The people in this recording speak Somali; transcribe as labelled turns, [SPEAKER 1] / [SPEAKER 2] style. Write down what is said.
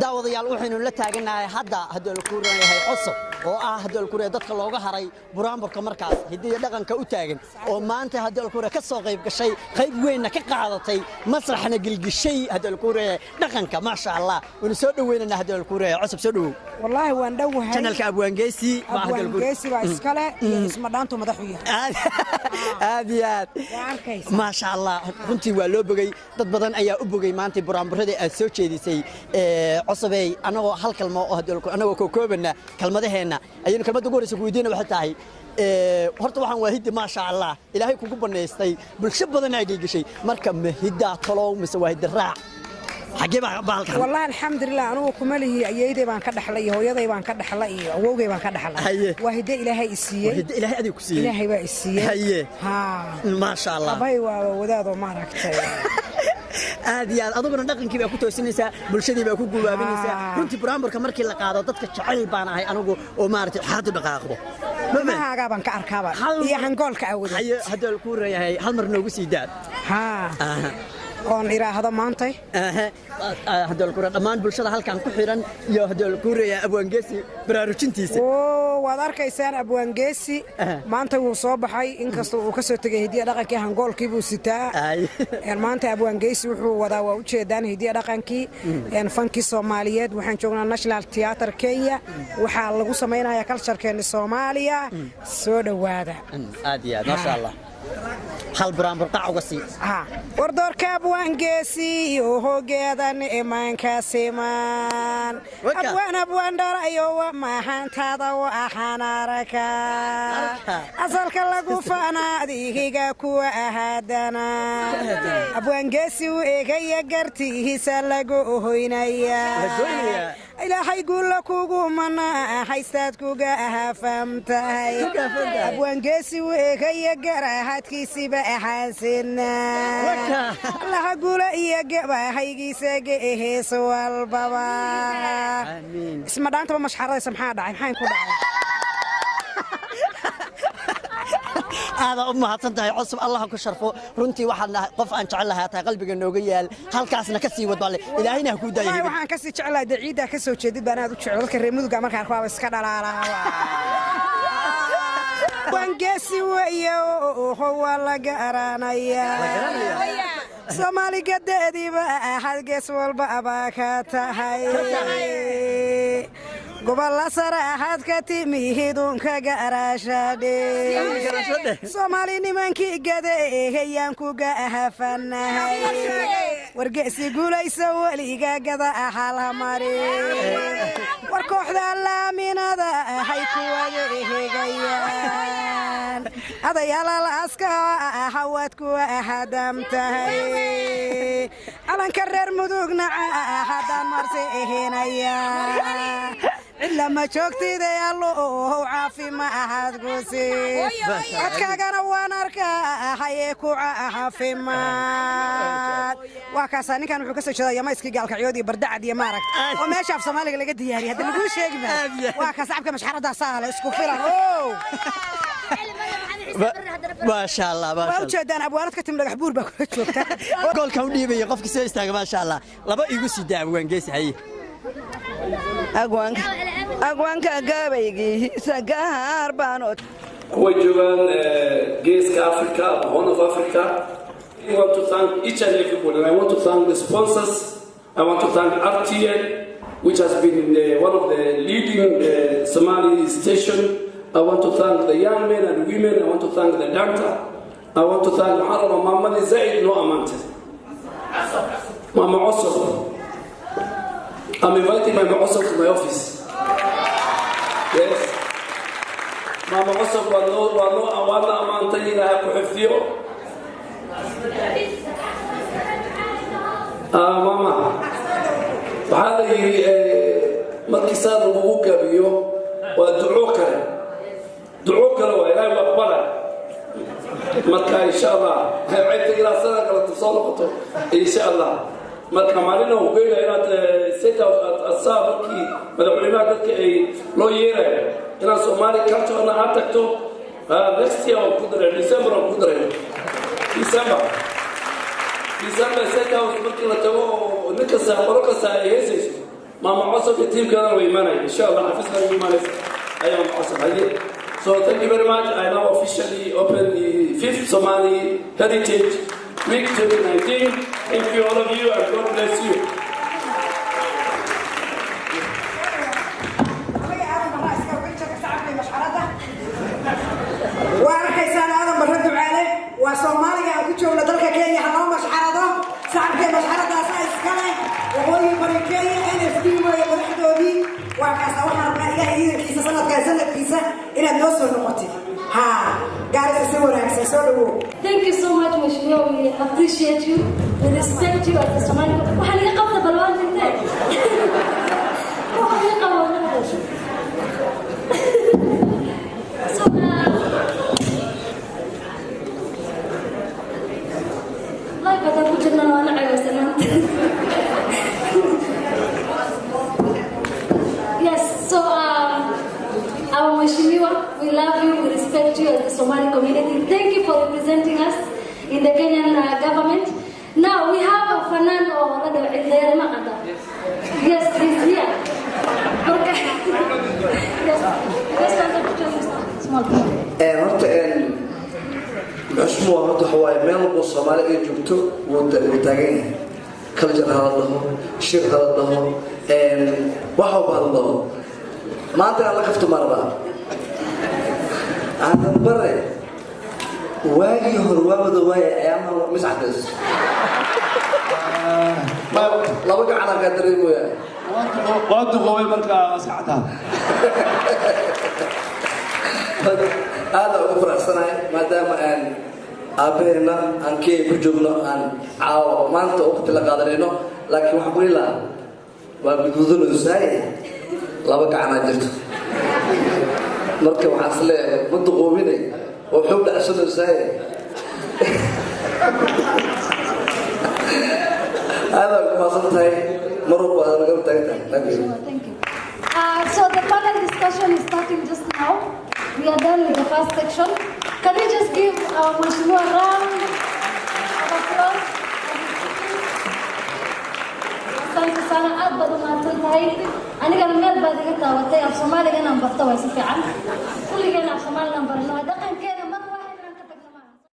[SPEAKER 1] daawadayaal waxaynu la taaganahay hadda haddii la kuuran yahay cusub oo haddii la kuuran dadka looga haray buraanburka markaas hidiyo dhaqanka u taagan oo maanta haddii la kuuran ka soo qayb gashay qayb weyn ka qaadatay masraxna gilgishay haddii la kuuran dhaqanka ma sha Allah wana soo dhaweynana haddii la kuuran cusub soo dhaw
[SPEAKER 2] wallahi waan dhawahay
[SPEAKER 1] channelka abwaangeesi
[SPEAKER 2] waa iskale iyo isma dhaanto madaxu
[SPEAKER 1] aad ma sha Allah runtii waa loo bogay dad badan ayaa u bogay maanta buraanburada aad soo jeedisay cusubay anagoo hal kalmo oo haddii anagoo ka koobana kalmadaheena ayaynu kalmada ugu horeysa ku weydiina waxa tahay horta waxaan waa hidda ma sha Allah ilaahay kugu baneystay bulsho badan ay gilgishay marka ma hidda talow mise waa hidda raac xagee baa baalkan
[SPEAKER 2] wallahi alxamdulillah anigu kuma lihi ayeeyday baan ka dhaxlay hooyaday baan ka dhaxlay iyo awowgay baan ka dhaxlay waa hidda ilaahay isiiyay
[SPEAKER 1] hidda ilaahay adigu ku siiyay
[SPEAKER 2] ilaahay baa isiiyay
[SPEAKER 1] ma sha Allah
[SPEAKER 2] bay waa wadaado ma aragtay
[SPEAKER 1] aad aduguna dhaqankii baa ku toosinaysa bulshadii baa ku guwaabinaysa runtii buraanburka markii la qaado dadka jacayl baan ahay anigu oo maartay xaad dhaqaaqdo
[SPEAKER 2] maaga baan ka arkaaba iyo hangoolka awoodo
[SPEAKER 1] haddii la ku reeyahay hal mar noogu sii daad
[SPEAKER 2] oon iraahdo maantay
[SPEAKER 1] haddii la ku dhamaan bulshada halkan ku xiran iyo haddii la ku reeyahay abwaangeesi baraarujintiisa
[SPEAKER 2] waad arkaysaan abwaangeesi maanta wuu soo baxay inkastoo uu ka soo tagay hidiya dhaqankii hangoolkii buu sitaa maanta abwaangeesi wuxuu wadaa waa u jeedaan hidiya dhaqankii fankii Soomaaliyeed waxaan joognaa National Theatre Kenya waxa lagu sameeyaa culture-keena Soomaaliya soo dhawaada
[SPEAKER 1] aad ma sha Allah hal buraanbur qac uga sii
[SPEAKER 2] wardoorka abwaangeesi oo hoogeedan imaanka siman abwaan dharayo ma hantada waxaan arka asalka lagu faanaadiga kuwa ahaadana abwaangeesi uu eegaya gartiisa lagu hoynaya ilaahay guula kugu mana haystaad kuga ahaafamtahay abwaangeesi uu eegaya garaahadkiisiba ahaasina allaha guula iyo gabahaygiisa geehees walbaba isma dhaantaba mashxaradaysa maxaa dhacay maxaan ku dhacay
[SPEAKER 1] هذا أمها تنتهي عصب الله كشرفه رنتي واحد قف أن شعلها تا قلبك النوجيال هل كاسنا كسي ودبل إلى هنا هو دايما
[SPEAKER 2] waxaan kasi jeclaa daciida ka soo jeedid baan aad u jecel ka reemuduga markaan ku iska dhalaalaa wangeesi wayo oo la garanaya Soomaali gadeediba halgees walba abaka tahay gobolka sare hadka timihidun kaga arashade Soomaali nimankii gadeeyaan kuga ahafanahay wargeesi guulaysa waliga gada ahala mari war kooxda laaminada hay kuwaga eegayaan adayala aska hawad ku ahadamtahay alanka reer mudugna hadan marsi ehenaya إلا ما شوكتي ذي الله عافي ما أحد قوسي أتكاغانا واناركا حيكو عافي ما وكاساني كانوا حكسة شدا يما يسكي قالك عيودي بردع دي مارك وما شاف صومالي لقد دياري هذا اللي قوش يقبل وكاسعبك مش حردا سهل اسكو فيرا
[SPEAKER 1] ما شاء الله ما شاء الله
[SPEAKER 2] وجدان أبوانك تم لك حبور بكل شوكتا
[SPEAKER 1] قول كوني بي قفك سيستاغ ما شاء الله لبا يقول سيدا أبوان قيس حي
[SPEAKER 3] أقوانك قابيجي سجار بانوت.
[SPEAKER 4] وجوان Gays Africa, Horn of Africa. I want to thank each and everybody. And I want to thank the sponsors. I want to thank RTN, which has been one of the leading Somali station. I want to thank the young men and women. I want to thank the doctor. I want to thank Muharram Muhammad Zaid No Amante. Mama Osop. I'm inviting my Osop to my office. Yes. Mama Osop wano awana amanta ilaha kuhifdiyo. Mama. Waxaa yiri markii saad ugu gabiyo waa duco kale. Duco kale waa ilaahay aqbala. Marka insha Allah hay ila sana kala tusoo noqoto insha Allah. marka maalina uu geeyo inaad sida asabki madaxweynaha dadka ay loo yeeray inaan Soomaali culture-na aad tagto next year ku daray December ku daray December sida markii la tago ninka saamaro ka saayeeyay Mama Osop team kana way manay inshallah xafisna way manay ayaan Osop haye. So thank you very much. I now officially open the 5th Somali Heritage Week 2019. Thank you all of you and God bless you.
[SPEAKER 2] وصوماليا كتشوف لدلك كينيا حنوم مشحرده صعب كي مشحرده سايس كله وهو يبركي NFP ويبرحدودي وكاسا وحنا إلهي كيسة سنة كيسة إلى نوصل نقطة ها قاعد تسوي سولو.
[SPEAKER 5] Thank you so much Mheshimiwa. We appreciate you, we respect you as a Somali. وحنا يقبض بالوان جدا. وحنا يقبض. Yes, so our Mheshimiwa, we love you, we respect you as the Somali community. Thank you for representing us in the Kenyan government. Now we have a Fernando Yes, he's here. Okay. Yes, small.
[SPEAKER 6] مشموع هذا حواي مال الصومالي جبته وتاجين كل جنة هذا شيء هذا وحب هذا ما أنت على كفت مرة أنا برا واجي هروا بدواي أيام مساعدس ما لا بقى على قدر ويا
[SPEAKER 4] وأنت قوي بركة ساعتها
[SPEAKER 6] هذا أفرح سنة ما دام أن أبينا أن كي بجوبنا أن عاو ما أنت وقت اللي قادرينه لكن وحبي لا وبدون إزاي لا بقى عنا جرت نركب حصلة متقوميني وحب عشان إزاي هذا ما صرت هاي مرة أنا قلت هاي
[SPEAKER 5] Thank you. So the panel discussion is starting just now. We are done with the first section. Can we just give our Mheshimiwa a round of applause? Asante sana aad baad u mahadsantahay. Aniga meel baad iga taabatay af Soomaaliga aan barto way si fiican. Kulligeen af Soomaaliga aan barno.